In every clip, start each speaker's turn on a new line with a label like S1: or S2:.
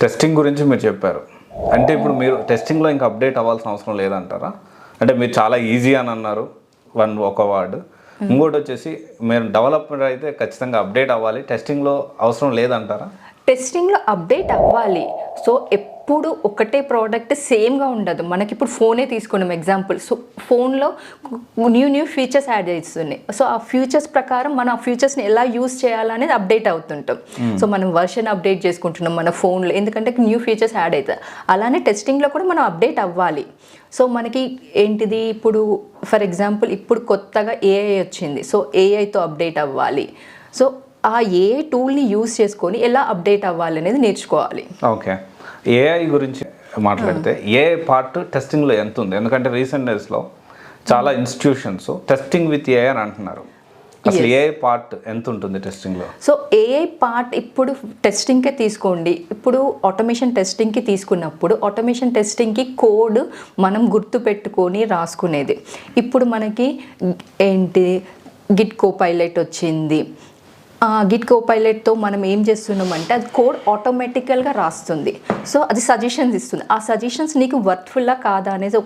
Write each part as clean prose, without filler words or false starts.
S1: Testing గురించి మీరు చెప్పారు. అంటే ఇప్పుడు మీరు టెస్టింగ్లో ఇంకా అప్డేట్ అవ్వాల్సిన అవసరం లేదంటారా? అంటే మీరు చాలా ఈజీ అని అన్నారు ఒక వర్డ్. ఇంకోటి వచ్చేసి మీరు డెవలపర్ అయితే ఖచ్చితంగా అప్డేట్ అవ్వాలి, టెస్టింగ్లో అవసరం లేదంటారా?
S2: టెస్టింగ్లో అప్డేట్ అవ్వాలి. సో ఎప్పుడు ఒకటే ప్రోడక్ట్ సేమ్గా ఉండదు. మనకి ఇప్పుడు ఫోనే తీసుకున్నాం ఎగ్జాంపుల్. సో ఫోన్లో న్యూ ఫీచర్స్ యాడ్ చేస్తున్నాయి. సో ఆ ఫీచర్స్ ప్రకారం మనం ఆ ఫీచర్స్ని ఎలా యూజ్ చేయాలనేది అప్డేట్ అవుతుంటాం. సో మనం వర్షన్ అప్డేట్ చేసుకుంటున్నాం మన ఫోన్లో, ఎందుకంటే న్యూ ఫీచర్స్ యాడ్ అవుతాయి. అలానే టెస్టింగ్లో కూడా మనం అప్డేట్ అవ్వాలి. సో మనకి ఏంటిది, ఇప్పుడు ఫర్ ఎగ్జాంపుల్ ఇప్పుడు కొత్తగా ఏఐ వచ్చింది. సో ఏఐతో అప్డేట్ అవ్వాలి. సో ఆ ఏఐ టూల్ని యూజ్ చేసుకొని ఎలా అప్డేట్ అవ్వాలి అనేది నేర్చుకోవాలి.
S1: ఓకే, ఏఐ గురించి మాట్లాడితే ఏఐ పార్ట్ టెస్టింగ్లో ఎంత ఉంది? ఎందుకంటే రీసెంట్ డేస్లో చాలా ఇన్స్టిట్యూషన్స్ టెస్టింగ్ విత్ ఏఐ అని అంటున్నారు. అసలు ఏఐ పార్ట్ ఎంత ఉంటుంది టెస్టింగ్లో?
S2: సో ఏఐ పార్ట్ ఇప్పుడు టెస్టింగ్కే తీసుకోండి. ఇప్పుడు ఆటోమేషన్ టెస్టింగ్కి తీసుకున్నప్పుడు ఆటోమేషన్ టెస్టింగ్కి కోడ్ మనం గుర్తుపెట్టుకొని రాసుకునేది. ఇప్పుడు మనకి ఏంటి గిట్ కోపైలట్ వచ్చింది. గిట్ కోపైలట్తో మనం ఏం చేస్తున్నామంటే అది కోడ్ ఆటోమేటికల్గా రాస్తుంది. సో అది సజెషన్స్ ఇస్తుంది. ఆ సజెషన్స్ నీకు వర్త్ఫుల్లా కాదా అనేది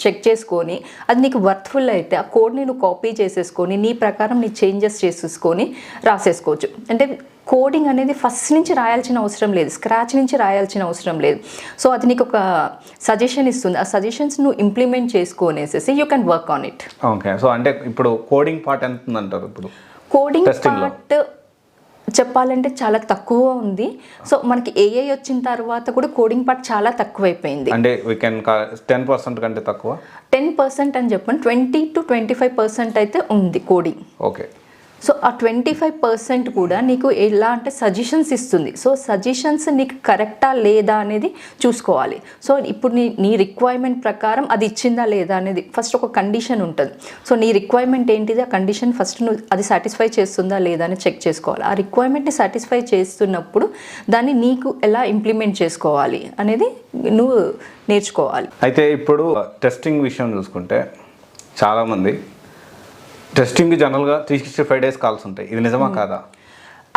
S2: చెక్ చేసుకొని, అది నీకు వర్త్ఫుల్ అయితే ఆ కోడ్ని నువ్వు కాపీ చేసేసుకొని నీ ప్రకారం నీ చేంజెస్ చేసేసుకొని రాసేసుకోవచ్చు. అంటే కోడింగ్ అనేది ఫస్ట్ నుంచి రాయాల్సిన అవసరం లేదు, స్క్రాచ్ నుంచి రాయాల్సిన అవసరం లేదు. సో అది నీకు ఒక సజెషన్ ఇస్తుంది. ఆ సజెషన్స్ నువ్వు ఇంప్లిమెంట్ చేసుకొనేసేసి you can work on it.
S1: Okay, so అంటే ఇప్పుడు కోడింగ్ పార్ట్ ఎంత ఉందంటారు? ఇప్పుడు
S2: కోడింగ్ పార్ట్ చెప్పాలంటే చాలా తక్కువ ఉంది. సో మనకి ఏఐ వచ్చిన తర్వాత కూడా కోడింగ్ పార్ట్ చాలా తక్కువైపోయింది.
S1: అంటే వీ కెన్ 10% కంటే తక్కువ,
S2: 10% అని చెప్పండి, 20 to 25% అయితే ఉంది కోడింగ్.
S1: ఓకే.
S2: సో ఆ 25% కూడా నీకు ఎలా అంటే సజెషన్స్ ఇస్తుంది. సో సజెషన్స్ నీకు కరెక్టా లేదా అనేది చూసుకోవాలి. సో ఇప్పుడు నీ రిక్వైర్మెంట్ ప్రకారం అది ఇచ్చిందా లేదా అనేది ఫస్ట్ ఒక కండిషన్ ఉంటుంది. సో నీ రిక్వైర్మెంట్ ఏంటిది, ఆ కండిషన్ ఫస్ట్ నువ్వు అది సాటిస్ఫై చేస్తుందా లేదా అని చెక్ చేసుకోవాలి. ఆ రిక్వైర్మెంట్ని సాటిస్ఫై చేస్తున్నప్పుడు దాన్ని నీకు ఎలా ఇంప్లిమెంట్ చేసుకోవాలి అనేది నువ్వు నేర్చుకోవాలి.
S1: అయితే ఇప్పుడు టెస్టింగ్ విషయం చూసుకుంటే చాలామంది టెస్టింగ్ జనరల్గా 365 days కాల్స్ ఉంటాయి. ఇది నిజమా కాదా?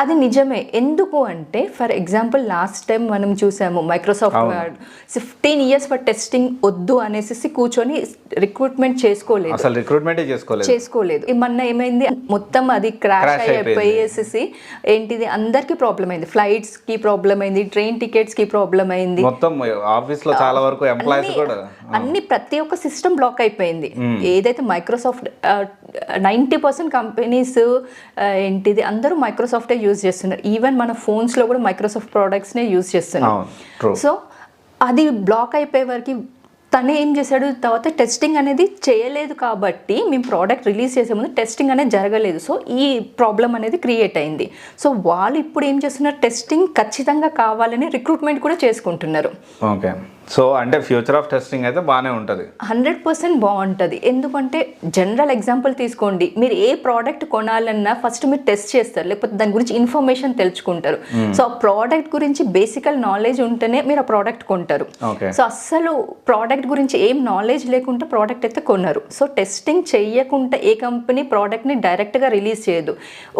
S2: అది నిజమే. ఎందుకు అంటే ఫర్ ఎగ్జాంపుల్ లాస్ట్ టైం మనం చూసాము Microsoft word 15 years for testing వద్దు అనేసి కూర్చొని రిక్రూట్మెంట్ చేసుకోలేదు.
S1: అసలు రిక్రూట్మెంటే చేసుకోలేదు.
S2: మొన్న ఏమైంది, మొత్తం అది క్రాష్ అయిపోయేసి ఏంటిది అందరికీ ప్రాబ్లం అయింది. ఫ్లైట్స్కి ప్రాబ్లం అయింది, ట్రైన్ టికెట్స్కి ప్రాబ్లం అయింది,
S1: మొత్తం ఆఫీస్లో చాలా వరకు ఎంప్లాయీస్ కూడా
S2: అన్ని ప్రతి ఒక్క సిస్టమ్ బ్లాక్ అయిపోయింది. ఏదైతే మైక్రోసాఫ్ట్ 90% కంపెనీస్ ఏంటిది అందరూ మైక్రోసాఫ్టే యూజ్ చేస్తున్నారు. ఈవెన్ మన ఫోన్స్లో కూడా మైక్రోసాఫ్ట్ ప్రోడక్ట్స్నే యూజ్ చేస్తున్నారు. సో అది బ్లాక్ అయిపోయే వరకు తనే ఏం చేశాడు, తర్వాత టెస్టింగ్ అనేది చేయలేదు కాబట్టి మేము ప్రోడక్ట్ రిలీజ్ చేసే ముందు టెస్టింగ్ అనేది జరగలేదు. సో ఈ ప్రాబ్లం అనేది క్రియేట్ అయింది. సో వాళ్ళు ఇప్పుడు ఏం చేస్తున్నారు, టెస్టింగ్ ఖచ్చితంగా కావాలని రిక్రూట్మెంట్ కూడా చేసుకుంటున్నారు.
S1: ఓకే, సో అంటే ఫ్యూచర్ ఆఫ్ టెస్టింగ్ అయితే బాగానే ఉంటుంది,
S2: 100% బాగుంటుంది. ఎందుకంటే జనరల్ ఎగ్జాంపుల్ తీసుకోండి, మీరు ఏ ప్రోడక్ట్ కొనాలన్నా ఫస్ట్ మీరు టెస్ట్ చేస్తారు, లేకపోతే దాని గురించి ఇన్ఫర్మేషన్ తెలుసుకుంటారు. సో ఆ ప్రోడక్ట్ గురించి బేసికల్ నాలెడ్జ్ ఉంటేనే మీరు ఆ ప్రోడక్ట్ కొంటారు. సో అస్సలు ప్రోడక్ట్ గురించి ఏం నాలెడ్జ్ లేకుండా ప్రోడక్ట్ అయితే కొన్నారు. సో టెస్టింగ్ చేయకుండా ఏ కంపెనీ ప్రోడక్ట్ని డైరెక్ట్గా రిలీజ్ చేయదు.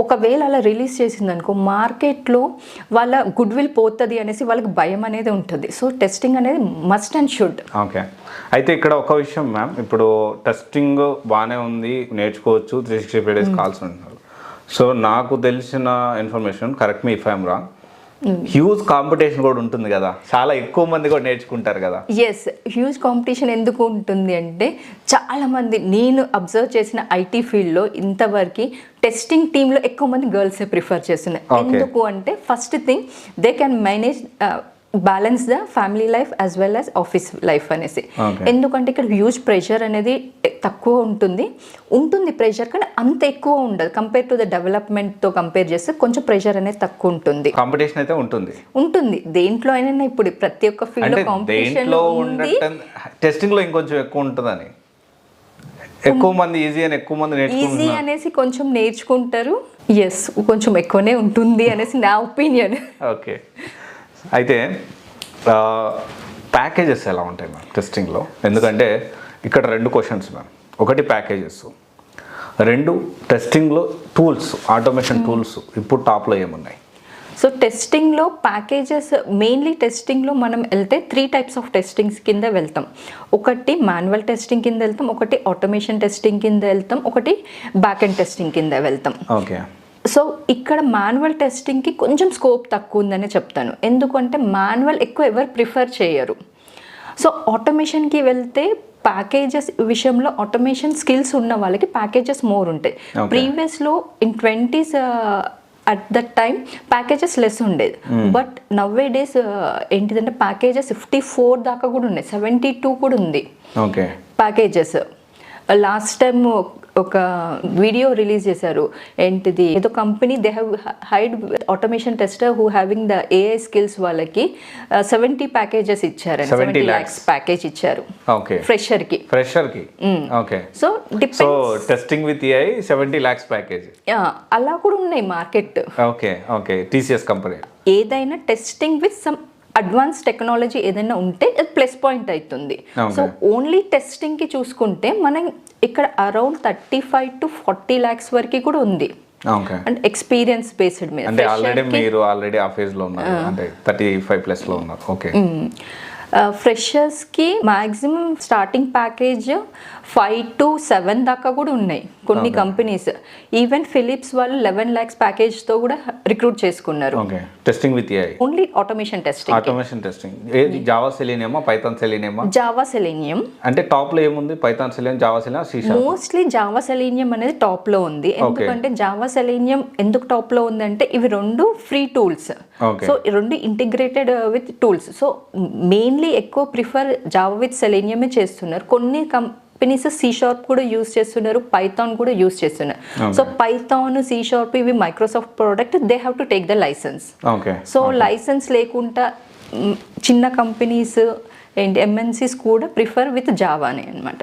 S2: ఒకవేళ అలా రిలీజ్ చేసిందనుకో మార్కెట్లో వాళ్ళ గుడ్ విల్ పోతుంది అనేసి వాళ్ళకి భయం అనేది ఉంటుంది. సో టెస్టింగ్ అనేది మస్ట్ అండ్ షుడ్.
S1: ఓకే, అయితే ఇక్కడ ఒక విషయం మ్యామ్, ఇప్పుడు టెస్టింగ్ బాగానే ఉంది, నేర్చుకోవచ్చు, 365 days కాల్స్ అంటున్నారు. సో నాకు తెలిసిన information, correct me if I'm wrong, huge competition కూడా ఉంటుంది కదా, చాలా ఎక్కువ మంది కూడా నేర్చుకుంటారు కదా?
S2: ఎస్, హ్యూజ్ కాంపిటీషన్ ఎందుకు ఉంటుంది అంటే చాలామంది, నేను అబ్జర్వ్ చేసిన ఐటీ ఫీల్డ్లో ఇంతవరకు టెస్టింగ్ టీంలో ఎక్కువ మంది గర్ల్సే ప్రిఫర్ చేస్తున్నారు. ఎందుకు అంటే first thing they can manage balance the family life as well as office life అనేసి. ఎందుకంటే ఇక్కడ హ్యూజ్ ప్రెషర్ అనేది తక్కువ ఉంటుంది ప్రెషర్, కానీ అంత ఎక్కువ ఉండదు. కంపేర్ టు ద డెవలప్మెంట్తో కంపేర్ చేస్తే కొంచెం ప్రెషర్ అనేది తక్కువ ఉంటుంది.
S1: కాంపిటీషన్ అయితే ఉంటుంది
S2: దేంట్లో అయినా. ఇప్పుడు ప్రతి ఒక్క ఫీల్డ్ కాంపిటీషన్ ఉంది.
S1: టెస్టింగ్ లో ఇంకొంచెం ఎక్కువ ఉంటుందని, ఎక్కువ మంది ఈజీ అని ఎక్కువ మంది
S2: ఈజీ అనేసి కొంచెం నేర్చుకుంటారు. ఎస్, కొంచెం ఎక్కువనే ఉంటుంది అనేసి నా ఒపీనియన్.
S1: ఓకే, అయితే ప్యాకేజెస్ ఎలా ఉంటాయి మ్యామ్ టెస్టింగ్లో? ఎందుకంటే ఇక్కడ 2 క్వశ్చన్స్ మ్యామ్. ఒకటి ప్యాకేజెస్, 2 టెస్టింగ్లో టూల్స్, ఆటోమేషన్ టూల్స్ ఇప్పుడు టాప్లో ఏమున్నాయి?
S2: సో టెస్టింగ్లో ప్యాకేజెస్ మెయిన్లీ టెస్టింగ్లో మనం వెళ్తే 3 టైప్స్ ఆఫ్ టెస్టింగ్స్ కింద వెళ్తాం. ఒకటి మాన్యువల్ టెస్టింగ్ కింద వెళ్తాం, ఒకటి ఆటోమేషన్ టెస్టింగ్ కింద వెళ్తాం, ఒకటి బ్యాక్ ఎండ్ టెస్టింగ్ కింద వెళ్తాం.
S1: ఓకే.
S2: సో ఇక్కడ మాన్యువల్ టెస్టింగ్కి కొంచెం స్కోప్ తక్కువ ఉందని చెప్తాను, ఎందుకంటే మాన్యువల్ ఎక్కువ ఎవరు ప్రిఫర్ చేయరు. సో ఆటోమేషన్కి వెళ్తే ప్యాకేజెస్ విషయంలో ఆటోమేషన్ స్కిల్స్ ఉన్న వాళ్ళకి ప్యాకేజెస్ మోర్ ఉంటాయి. ప్రీవియస్లో in 20s at that time packages less ఉండేది, బట్ నవ్వే డేస్ ఏంటిదంటే ప్యాకేజెస్ 54 దాకా కూడా ఉన్నాయి, 72 కూడా ఉంది ప్యాకేజెస్. లాస్ట్ టైం ఒక వీడియో రిలీజ్ చేశారు, ఏంటిది ఏదో company they have hired automation tester who having the AI skills వాళ్ళకి 70 ప్యాకేజెస్ ఇచ్చారు, 70 lakhs ప్యాకేజ్ ఇచ్చారు ఫ్రెషర్ కి.
S1: Okay.
S2: So
S1: testing with AI 70 lakhs package
S2: అలా కూడా ఉన్నాయి మార్కెట్.
S1: ఓకే. టీసీఎస్ కంపెనీ
S2: ఏదైనా testing with some advance technology ఏదైనా ఉంటే అది ప్లస్ పాయింట్ అవుతుంది. సో ఓన్లీ టెస్టింగ్కి చూసుకుంటే మనం ఇక్కడ అరౌండ్ 35 to 40 lakhs వరకు కూడా ఉంది. అంటే ఎక్స్పీరియన్స్ బేస్డ్ మీద.
S1: అంటే ఆల్రెడీ ఆ ఫేజ్ లో ఉన్నారు, అంటే 35+ లో ఉన్నారు. ఓకే.
S2: ఫ్రెషర్స్కి మ్యాక్సిమం స్టార్టింగ్ ప్యాకేజ్ 5 to 7 దాకా కూడా ఉన్నాయి కొన్ని కంపెనీస్. ఈవెన్ ఫిలిప్స్ వాళ్ళు 11 lakhs ప్యాకేజ్తో కూడా రిక్రూట్ చేసుకున్నారు.
S1: Testing with AI
S2: only automation testing.
S1: Java సెలీనియమా, పైథాన్ సెలీనియమా?
S2: Java Selenium.
S1: అంటే టాప్ లో ఏముంది? Python Selenium, Java Selenium, C sharp?
S2: Mostly Java Selenium అనేది టాప్ లో ఉంది. ఎందుకంటే జావా సెలీనియం ఎందుకు టాప్ లో ఉంది అంటే ఇవి రెండు ఫ్రీ టూల్స్, సో రెండు integrated with tools. So mainly ఎక్కువ ప్రిఫర్ జావా విత్ సెలీనియమే చేస్తున్నారు. కొన్ని కంపెనీస్ సి షార్ప్ కూడా యూస్ చేస్తున్నారు, పైథాన్ కూడా యూస్ చేస్తున్నారు. సో పైథాన్, సి షార్ప్ ఇవి Microsoft product, they have to take the license. So license లేకుండా చిన్న కంపెనీస్ ఏంటి ఎంఎన్సీస్ కూడా ప్రిఫర్ విత్ జావానే అనమాట.